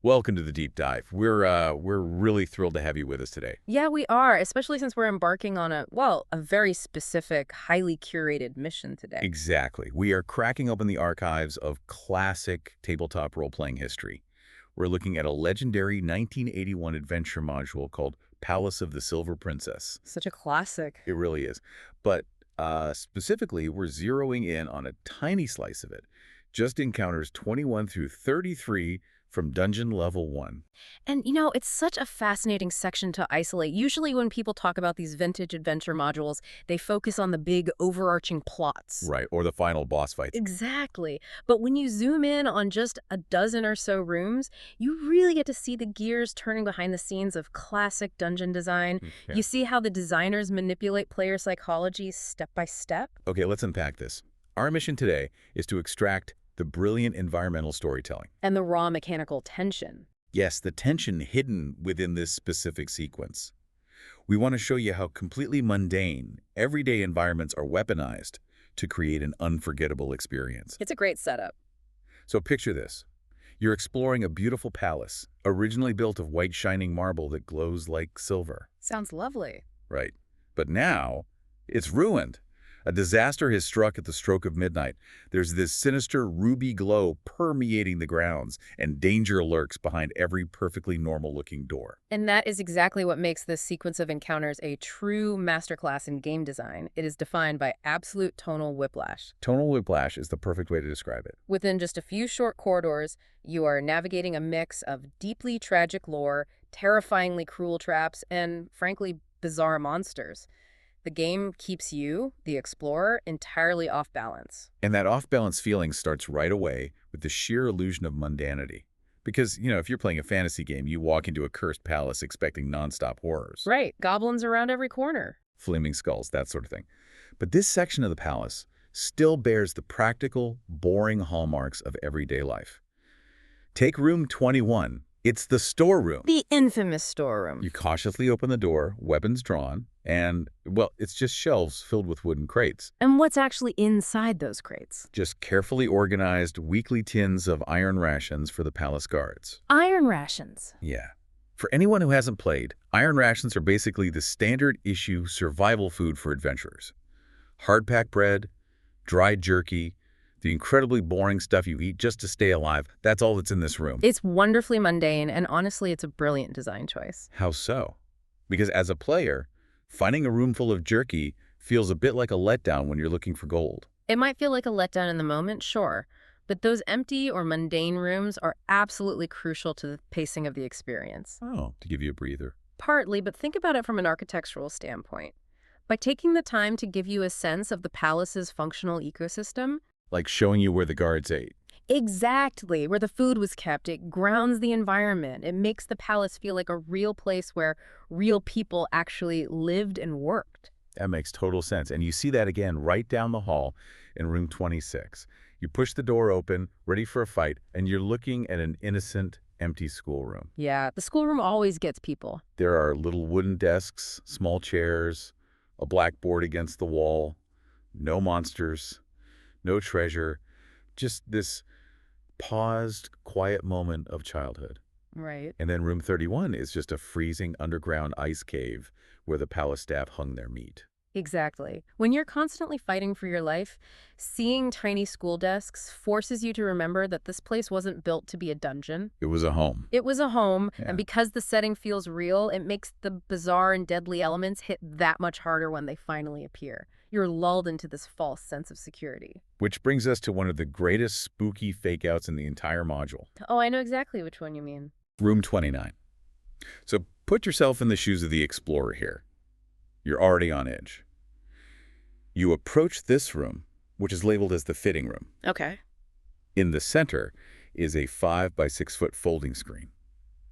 Welcome to the deep dive. We're really thrilled to have you with us today. Yeah, we are, especially since we're embarking on a very specific, highly curated mission today. Exactly. We are cracking open the archives of classic tabletop role-playing history. We're looking at a legendary 1981 adventure module called Palace of the Silver Princess. Such a classic. It really is. But specifically, we're zeroing in on a tiny slice of it. Just encounters 21 through 33 from Dungeon Level 1. And, it's such a fascinating section to isolate. Usually when people talk about these vintage adventure modules, they focus on the big overarching plots. Right, or the final boss fights. Exactly. But when you zoom in on just a dozen or so rooms, you really get to see the gears turning behind the scenes of classic dungeon design. Yeah. You see how the designers manipulate player psychology step by step. Okay, let's unpack this. Our mission today is to extract the brilliant environmental storytelling. And the raw mechanical tension. Yes, the tension hidden within this specific sequence. We want to show you how completely mundane, everyday environments are weaponized to create an unforgettable experience. It's a great setup. So picture this. You're exploring a beautiful palace, originally built of white shining marble that glows like silver. Sounds lovely. Right. But now, it's ruined. A disaster has struck at the stroke of midnight. There's this sinister ruby glow permeating the grounds, and danger lurks behind every perfectly normal-looking door. And that is exactly what makes this sequence of encounters a true masterclass in game design. It is defined by absolute tonal whiplash. Tonal whiplash is the perfect way to describe it. Within just a few short corridors, you are navigating a mix of deeply tragic lore, terrifyingly cruel traps, and, frankly, bizarre monsters. The game keeps you, the explorer, entirely off balance. And that off-balance feeling starts right away with the sheer illusion of mundanity. Because, if you're playing a fantasy game, you walk into a cursed palace expecting nonstop horrors. Right, goblins around every corner. Flaming skulls, that sort of thing. But this section of the palace still bears the practical, boring hallmarks of everyday life. Take room 21. It's the storeroom. The infamous storeroom. You cautiously open the door, weapons drawn, and, well, it's just shelves filled with wooden crates. And what's actually inside those crates? Just carefully organized weekly tins of iron rations for the palace guards. Iron rations. Yeah. For anyone who hasn't played, iron rations are basically the standard issue survival food for adventurers. Hard-packed bread, dried jerky, the incredibly boring stuff you eat just to stay alive, that's all that's in this room. It's wonderfully mundane, and honestly, it's a brilliant design choice. How so? Because as a player, finding a room full of jerky feels a bit like a letdown when you're looking for gold. It might feel like a letdown in the moment, sure, but those empty or mundane rooms are absolutely crucial to the pacing of the experience. Oh, to give you a breather. Partly, but think about it from an architectural standpoint. By taking the time to give you a sense of the palace's functional ecosystem, Like showing you where the guards ate. exactly where the food was kept, it grounds the environment. It makes the palace feel like a real place where real people actually lived and worked. That makes total sense. And you see that again right down the hall in room 26. You push the door open, ready for a fight, and you're looking at an innocent, empty schoolroom. Yeah, the schoolroom always gets people. There are little wooden desks, small chairs, a blackboard against the wall, no monsters, no treasure, just this paused, quiet moment of childhood. Right. And then room 31 is just a freezing underground ice cave where the palace staff hung their meat. Exactly. When you're constantly fighting for your life, seeing tiny school desks forces you to remember that this place wasn't built to be a dungeon. It was a home. It was a home, Yeah. and because the setting feels real, it makes the bizarre and deadly elements hit that much harder when they finally appear. You're lulled into this false sense of security. Which brings us to one of the greatest spooky fake-outs in the entire module. Oh, I know exactly which one you mean. Room 29. So put yourself in the shoes of the explorer here. You're already on edge. You approach this room, which is labeled as the fitting room. Okay. In the center is a 5 by 6 foot folding screen.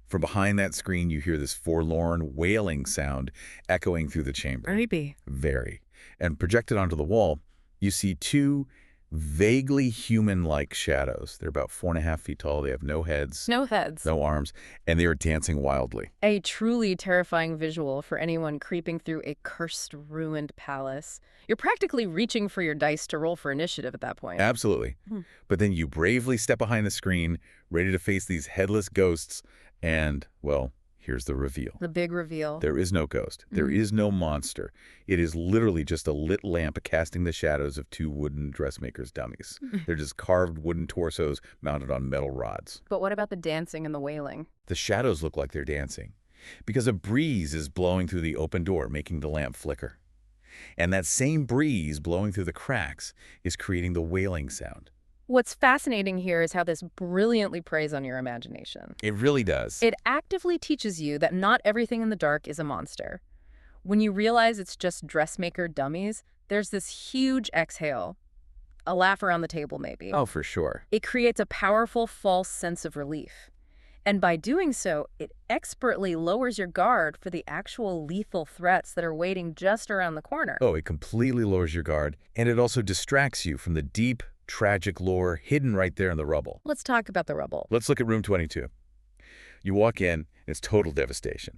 From behind that screen, you hear this forlorn, wailing sound echoing through the chamber. Maybe. Very. And projected onto the wall, you see two vaguely human-like shadows. They're about 4.5 feet tall. They have no heads, No heads. no arms, and they are dancing wildly. A truly terrifying visual for anyone creeping through a cursed, ruined palace. You're practically reaching for your dice to roll for initiative at that point. Absolutely. But then you bravely step behind the screen, ready to face these headless ghosts, and, well, here's the reveal. The big reveal. There is no ghost. There is no monster. It is literally just a lit lamp casting the shadows of two wooden dressmakers' dummies. They're just carved wooden torsos mounted on metal rods. But what about the dancing and the wailing? The shadows look like they're dancing because a breeze is blowing through the open door, making the lamp flicker. And that same breeze blowing through the cracks is creating the wailing sound. What's fascinating here is how this brilliantly preys on your imagination. It really does. It actively teaches you that not everything in the dark is a monster. When you realize it's just dressmaker dummies, there's this huge exhale. A laugh around the table, maybe. Oh, for sure. It creates a powerful false sense of relief. And by doing so, it expertly lowers your guard for the actual lethal threats that are waiting just around the corner. Oh, it completely lowers your guard, and it also distracts you from the deep, tragic lore hidden right there in the rubble. Let's talk about the rubble. Let's look at room 22. You walk in, and it's total devastation.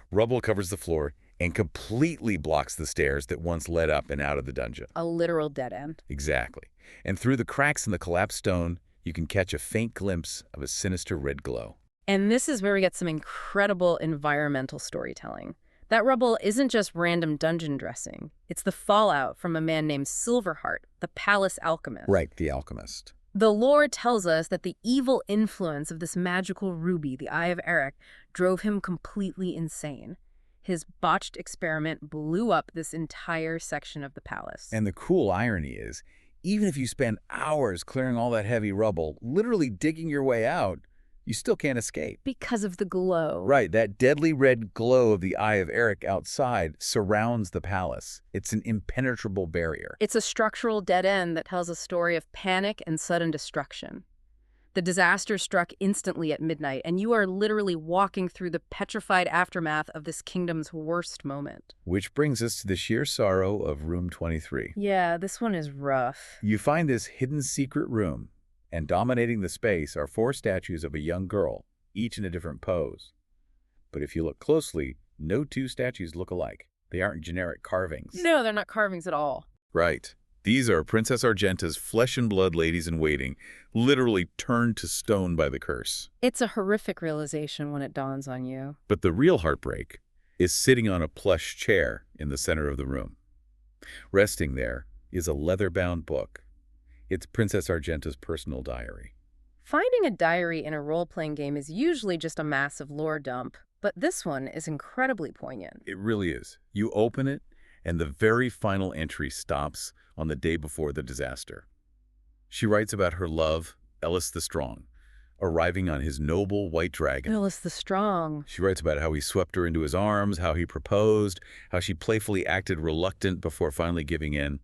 Rubble covers the floor and completely blocks the stairs that once led up and out of the dungeon. A literal dead end. Exactly. And through the cracks in the collapsed stone, you can catch a faint glimpse of a sinister red glow. And this is where we get some incredible environmental storytelling. That rubble isn't just random dungeon dressing. It's the fallout from a man named Silverheart, the palace alchemist. Right, the alchemist. The lore tells us that the evil influence of this magical ruby, the Eye of Eric, drove him completely insane. His botched experiment blew up this entire section of the palace. And the cool irony is, even if you spend hours clearing all that heavy rubble, literally digging your way out, you still can't escape. Because of the glow. Right, that deadly red glow of the Eye of Eric outside surrounds the palace. It's an impenetrable barrier. It's a structural dead end that tells a story of panic and sudden destruction. The disaster struck instantly at midnight, and you are literally walking through the petrified aftermath of this kingdom's worst moment. Which brings us to the sheer sorrow of room 23. Yeah, this one is rough. You find this hidden secret room, and dominating the space are 4 statues of a young girl, each in a different pose. But if you look closely, no 2 statues look alike. They aren't generic carvings. No, they're not carvings at all. Right. These are Princess Argenta's flesh-and-blood ladies-in-waiting, literally turned to stone by the curse. It's a horrific realization when it dawns on you. But the real heartbreak is sitting on a plush chair in the center of the room. Resting there is a leather-bound book. It's Princess Argenta's personal diary. Finding a diary in a role-playing game is usually just a massive lore dump, but this one is incredibly poignant. It really is. You open it, and the very final entry stops on the day before the disaster. She writes about her love, Ellis the Strong, arriving on his noble white dragon. Ellis the Strong. She writes about how he swept her into his arms, how he proposed, how she playfully acted reluctant before finally giving in.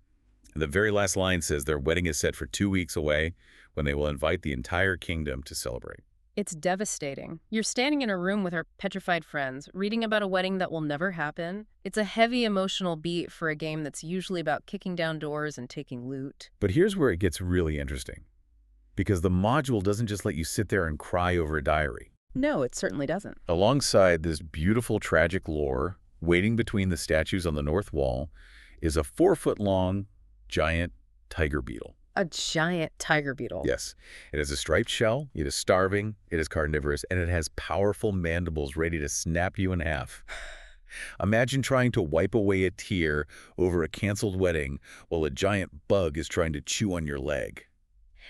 And the very last line says their wedding is set for 2 weeks away, when they will invite the entire kingdom to celebrate. It's devastating. You're standing in a room with her petrified friends, reading about a wedding that will never happen. It's a heavy emotional beat for a game that's usually about kicking down doors and taking loot. But here's where it gets really interesting. Because the module doesn't just let you sit there and cry over a diary. No, it certainly doesn't. Alongside this beautiful tragic lore, waiting between the statues on the north wall, is a 4-foot-long, giant tiger beetle. A giant tiger beetle. Yes. It has a striped shell, it is starving, it is carnivorous, and it has powerful mandibles ready to snap you in half. Imagine trying to wipe away a tear over a canceled wedding while a giant bug is trying to chew on your leg.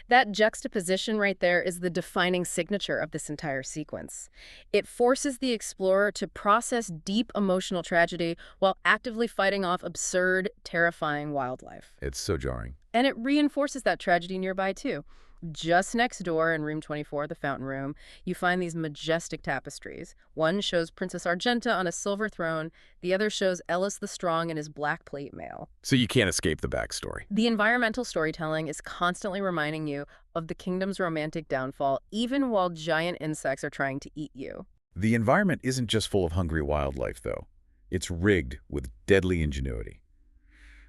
That juxtaposition right there is the defining signature of this entire sequence. It forces the explorer to process deep emotional tragedy while actively fighting off absurd, terrifying wildlife. It's so jarring. And it reinforces that tragedy nearby, too. Just next door in room 24, the fountain room, you find these majestic tapestries. One shows Princess Argenta on a silver throne. The other shows Ellis the Strong in his black plate mail. So you can't escape the backstory. The environmental storytelling is constantly reminding you of the kingdom's romantic downfall, even while giant insects are trying to eat you. The environment isn't just full of hungry wildlife, though. It's rigged with deadly ingenuity.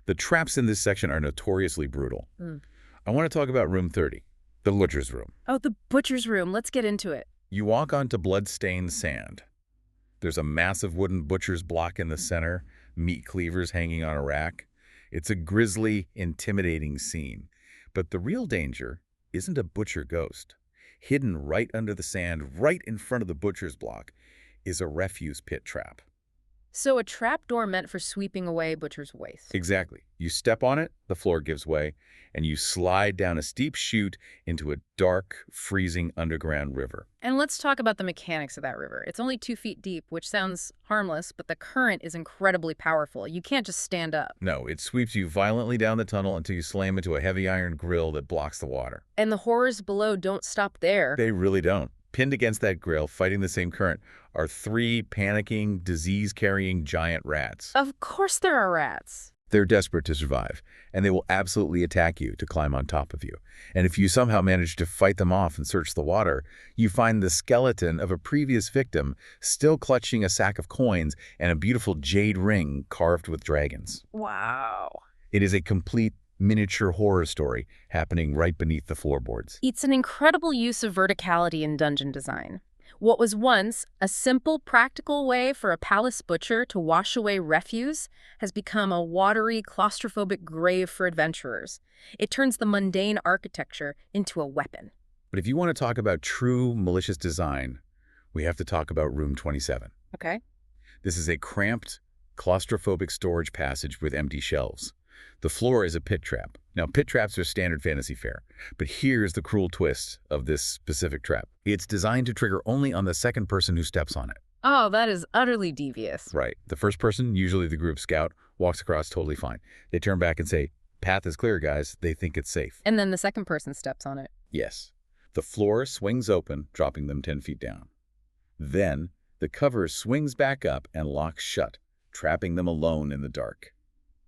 The traps in this section are notoriously brutal. I want to talk about room 30, the butcher's room. Oh, the butcher's room. Let's get into it. You walk onto blood-stained sand. There's a massive wooden butcher's block in the center, meat cleavers hanging on a rack. It's a grisly, intimidating scene. But the real danger isn't a butcher ghost. Hidden right under the sand, right in front of the butcher's block, is a refuse pit trap. So a trapdoor meant for sweeping away butcher's waste. Exactly. You step on it, the floor gives way, and you slide down a steep chute into a dark, freezing underground river. And let's talk about the mechanics of that river. It's only 2 feet deep, which sounds harmless, but the current is incredibly powerful. You can't just stand up. No, it sweeps you violently down the tunnel until you slam into a heavy iron grill that blocks the water. And the horrors below don't stop there. They really don't. Pinned against that grill, fighting the same current, are 3 panicking, disease-carrying giant rats. Of course there are rats. They're desperate to survive, and they will absolutely attack you to climb on top of you. And if you somehow manage to fight them off and search the water, you find the skeleton of a previous victim still clutching a sack of coins and a beautiful jade ring carved with dragons. Wow. It is a complete miniature horror story happening right beneath the floorboards. It's an incredible use of verticality in dungeon design. What was once a simple, practical way for a palace butcher to wash away refuse has become a watery, claustrophobic grave for adventurers. It turns the mundane architecture into a weapon. But if you want to talk about true malicious design, we have to talk about room 27. Okay. This is a cramped, claustrophobic storage passage with empty shelves. The floor is a pit trap. Now, pit traps are standard fantasy fare, but here's the cruel twist of this specific trap. It's designed to trigger only on the second person who steps on it. Oh, that is utterly devious. Right. The first person, usually the group scout, walks across totally fine. They turn back and say, "Path is clear, guys." They think it's safe. And then the second person steps on it. Yes. The floor swings open, dropping them 10 feet down. Then, the cover swings back up and locks shut, trapping them alone in the dark.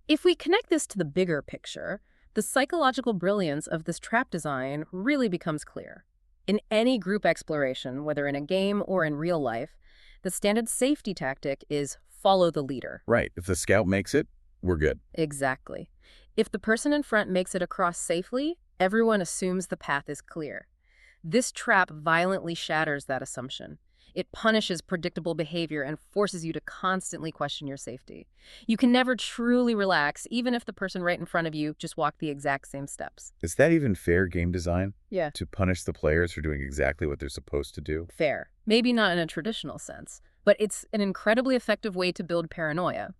If we connect this to the bigger picture, the psychological brilliance of this trap design really becomes clear. In any group exploration, whether in a game or in real life, the standard safety tactic is follow the leader. Right. If the scout makes it, we're good. Exactly. If the person in front makes it across safely, everyone assumes the path is clear. This trap violently shatters that assumption. It punishes predictable behavior and forces you to constantly question your safety. You can never truly relax, even if the person right in front of you just walked the exact same steps. Is that even fair game design? Yeah. To punish the players for doing exactly what they're supposed to do? Fair. Maybe not in a traditional sense, but it's an incredibly effective way to build paranoia.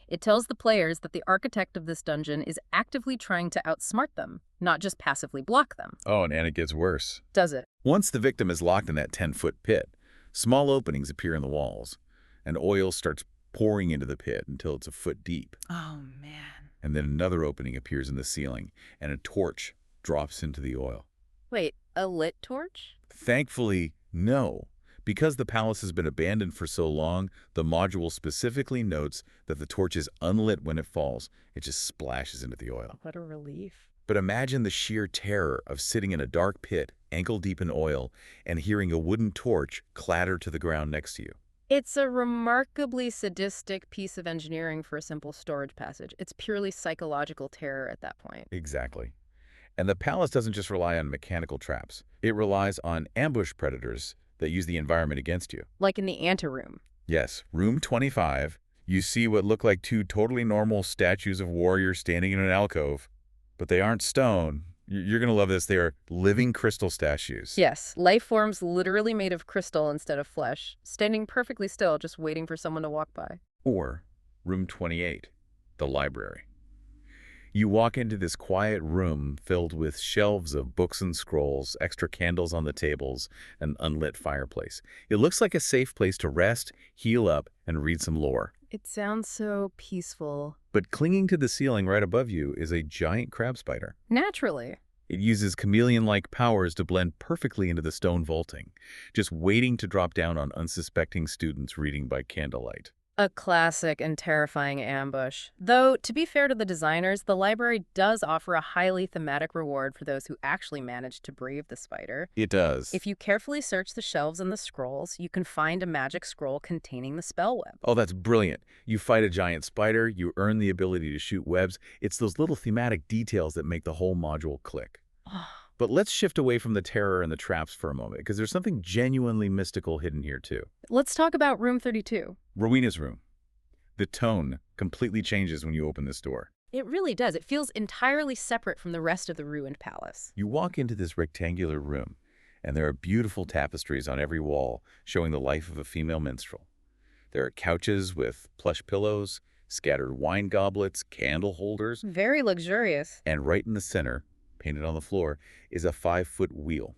It tells the players that the architect of this dungeon is actively trying to outsmart them, not just passively block them. Oh, and it gets worse. Does it? Once the victim is locked in that 10-foot pit, small openings appear in the walls, and oil starts pouring into the pit until it's a foot deep. Oh, man. And then another opening appears in the ceiling, and a torch drops into the oil. Wait, a lit torch? Thankfully, no. Because the palace has been abandoned for so long, the module specifically notes that the torch is unlit when it falls. It just splashes into the oil. What a relief. But imagine the sheer terror of sitting in a dark pit, ankle-deep in oil, and hearing a wooden torch clatter to the ground next to you. It's a remarkably sadistic piece of engineering for a simple storage passage. It's purely psychological terror at that point. Exactly. And the palace doesn't just rely on mechanical traps. It relies on ambush predators that use the environment against you. Like in the anteroom. Yes, room 25, you see what look like 2 totally normal statues of warriors standing in an alcove. But they aren't stone. You're going to love this. They are living crystal statues. Yes, life forms literally made of crystal instead of flesh, standing perfectly still, just waiting for someone to walk by. Or room 28, the library. You walk into this quiet room filled with shelves of books and scrolls, extra candles on the tables, an unlit fireplace. It looks like a safe place to rest, heal up, and read some lore. It sounds so peaceful. But clinging to the ceiling right above you is a giant crab spider. Naturally. It uses chameleon-like powers to blend perfectly into the stone vaulting, just waiting to drop down on unsuspecting students reading by candlelight. A classic and terrifying ambush. Though, to be fair to the designers, the library does offer a highly thematic reward for those who actually manage to brave the spider. It does. If you carefully search the shelves and the scrolls, you can find a magic scroll containing the spell web. Oh, that's brilliant. You fight a giant spider, you earn the ability to shoot webs. It's those little thematic details that make the whole module click. But let's shift away from the terror and the traps for a moment, because there's something genuinely mystical hidden here, too. Let's talk about room 32. Rowena's room. The tone completely changes when you open this door. It really does. It feels entirely separate from the rest of the ruined palace. You walk into this rectangular room, and there are beautiful tapestries on every wall showing the life of a female minstrel. There are couches with plush pillows, scattered wine goblets, candle holders, Very luxurious. and right in the center, painted on the floor, is a 5-foot wheel.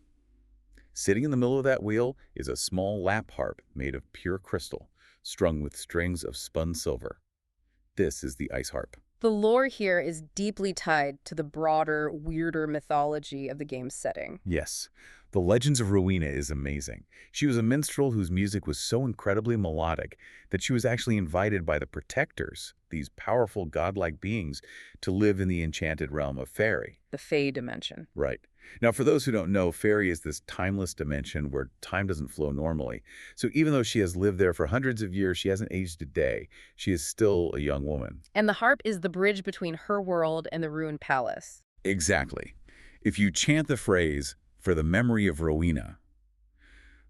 Sitting in the middle of that wheel is a small lap harp made of pure crystal, strung with strings of spun silver. This is the ice harp. The lore here is deeply tied to the broader, weirder mythology of the game's setting. Yes, the Legends of Rowena is amazing. She was a minstrel whose music was so incredibly melodic that she was actually invited by the Protectors, these powerful godlike beings, to live in the enchanted realm of Fairy. The Fey dimension. Right. Now, for those who don't know, Fairy is this timeless dimension where time doesn't flow normally. So even though she has lived there for hundreds of years, she hasn't aged a day. She is still a young woman. And the harp is the bridge between her world and the ruined palace. Exactly. If you chant the phrase, "For the memory of Rowena,"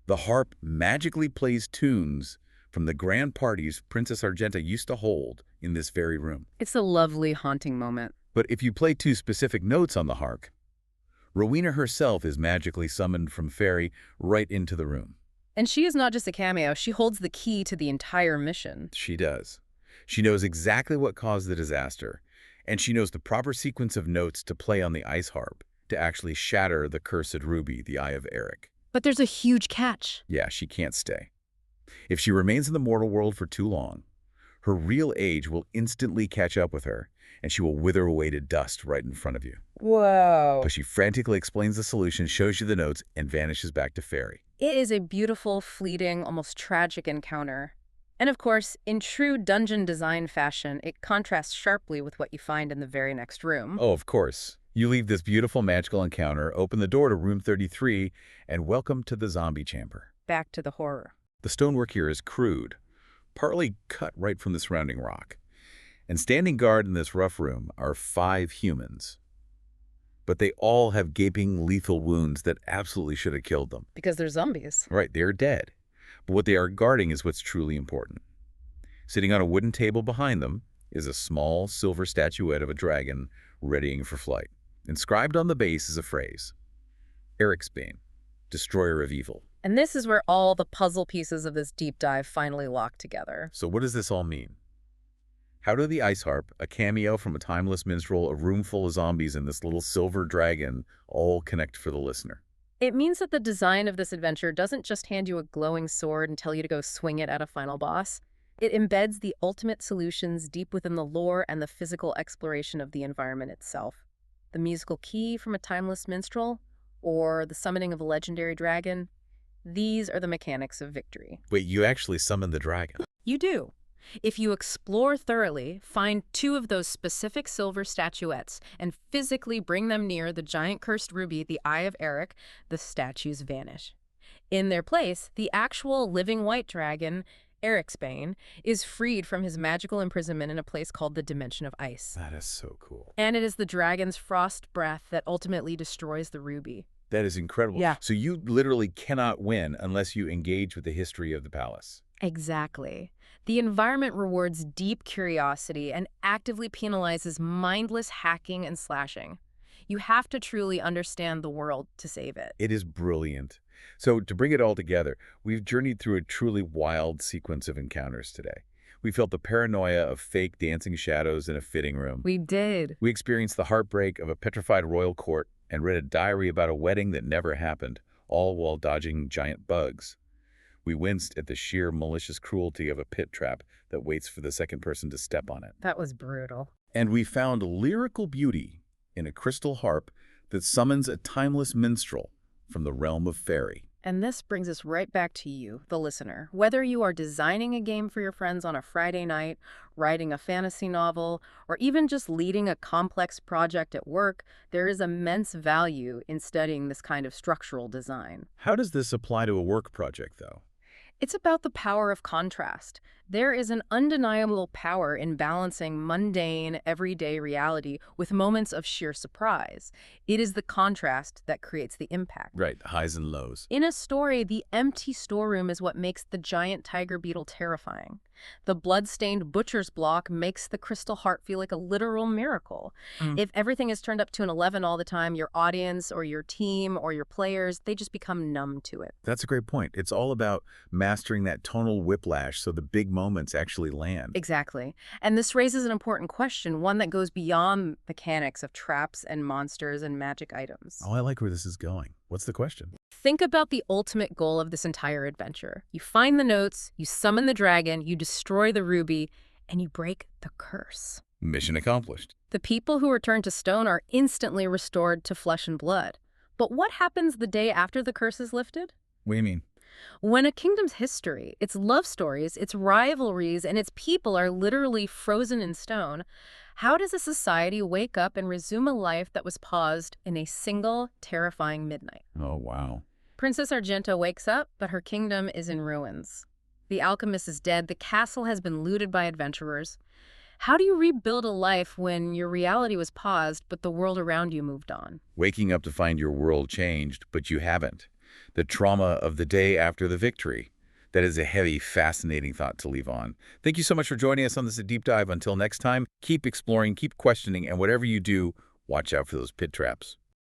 the harp magically plays tunes from the grand parties Princess Argenta used to hold in this very room. It's a lovely, haunting moment. But if you play 2 specific notes on the harp, Rowena herself is magically summoned from Fairy right into the room. And she is not just a cameo, she holds the key to the entire mission. She does. She knows exactly what caused the disaster, and she knows the proper sequence of notes to play on the ice harp to actually shatter the cursed ruby, the Eye of Eric. But there's a huge catch. Yeah, she can't stay. If she remains in the mortal world for too long, her real age will instantly catch up with her, and she will wither away to dust right in front of you. Whoa. But she frantically explains the solution, shows you the notes, and vanishes back to Fairy. It is a beautiful, fleeting, almost tragic encounter. And of course, in true dungeon design fashion, it contrasts sharply with what you find in the very next room. Oh, of course. You leave this beautiful magical encounter, open the door to room 33, and welcome to the zombie chamber. Back to the horror. The stonework here is crude, partly cut right from the surrounding rock. And standing guard in this rough room are 5 humans. But they all have gaping, lethal wounds that absolutely should have killed them. Because they're zombies. Right, they're dead. But what they are guarding is what's truly important. Sitting on a wooden table behind them is a small silver statuette of a dragon readying for flight. Inscribed on the base is a phrase: Eric's-bane, destroyer of evil. And this is where all the puzzle pieces of this deep dive finally lock together. So what does this all mean? How do the ice harp, a cameo from a timeless minstrel, a room full of zombies, and this little silver dragon all connect for the listener? It means that the design of this adventure doesn't just hand you a glowing sword and tell you to go swing it at a final boss. It embeds the ultimate solutions deep within the lore and the physical exploration of the environment itself. The musical key from a timeless minstrel, or the summoning of a legendary dragon, these are the mechanics of victory. Wait, you actually summoned the dragon? You do. If you explore thoroughly, find 2 of those specific silver statuettes, and physically bring them near the giant cursed ruby, the Eye of Eric, the statues vanish. In their place, the actual living white dragon, Eric's-bane, is freed from his magical imprisonment in a place called the Dimension of Ice. That is so cool. And it is the dragon's frost breath that ultimately destroys the ruby. That is incredible. Yeah. So you literally cannot win unless you engage with the history of the palace. Exactly. The environment rewards deep curiosity and actively penalizes mindless hacking and slashing. You have to truly understand the world to save it. It is brilliant. So to bring it all together, we've journeyed through a truly wild sequence of encounters today. We felt the paranoia of fake dancing shadows in a fitting room. We did. We experienced the heartbreak of a petrified royal court and read a diary about a wedding that never happened, all while dodging giant bugs. We winced at the sheer malicious cruelty of a pit trap that waits for the second person to step on it. That was brutal. And we found lyrical beauty in a crystal harp that summons a timeless minstrel from the realm of Fairy. And this brings us right back to you, the listener. Whether you are designing a game for your friends on a Friday night, writing a fantasy novel, or even just leading a complex project at work, there is immense value in studying this kind of structural design. How does this apply to a work project, though? It's about the power of contrast. There is an undeniable power in balancing mundane, everyday reality with moments of sheer surprise. It is the contrast that creates the impact. Right, highs and lows. In a story, the empty storeroom is what makes the giant tiger beetle terrifying. The blood-stained butcher's block makes the crystal heart feel like a literal miracle. If everything is turned up to an 11 all the time, your audience or your team or your players, they just become numb to it. That's a great point. It's all about mastering that tonal whiplash so the big moments actually land. Exactly. And this raises an important question, one that goes beyond mechanics of traps and monsters and magic items. Oh, I like where this is going. What's the question? Think about the ultimate goal of this entire adventure. You find the notes, you summon the dragon, you destroy the ruby, and you break the curse. Mission accomplished. The people who return to stone are instantly restored to flesh and blood. But what happens the day after the curse is lifted? What do you mean? When a kingdom's history, its love stories, its rivalries, and its people are literally frozen in stone, how does a society wake up and resume a life that was paused in a single, terrifying midnight? Oh, wow. Princess Argento wakes up, but her kingdom is in ruins. The alchemist is dead, the castle has been looted by adventurers. How do you rebuild a life when your reality was paused, but the world around you moved on? Waking up to find your world changed, but you haven't. The trauma of the day after the victory. That is a heavy, fascinating thought to leave on. Thank you so much for joining us on this deep dive. Until next time, keep exploring, keep questioning, and whatever you do, watch out for those pit traps.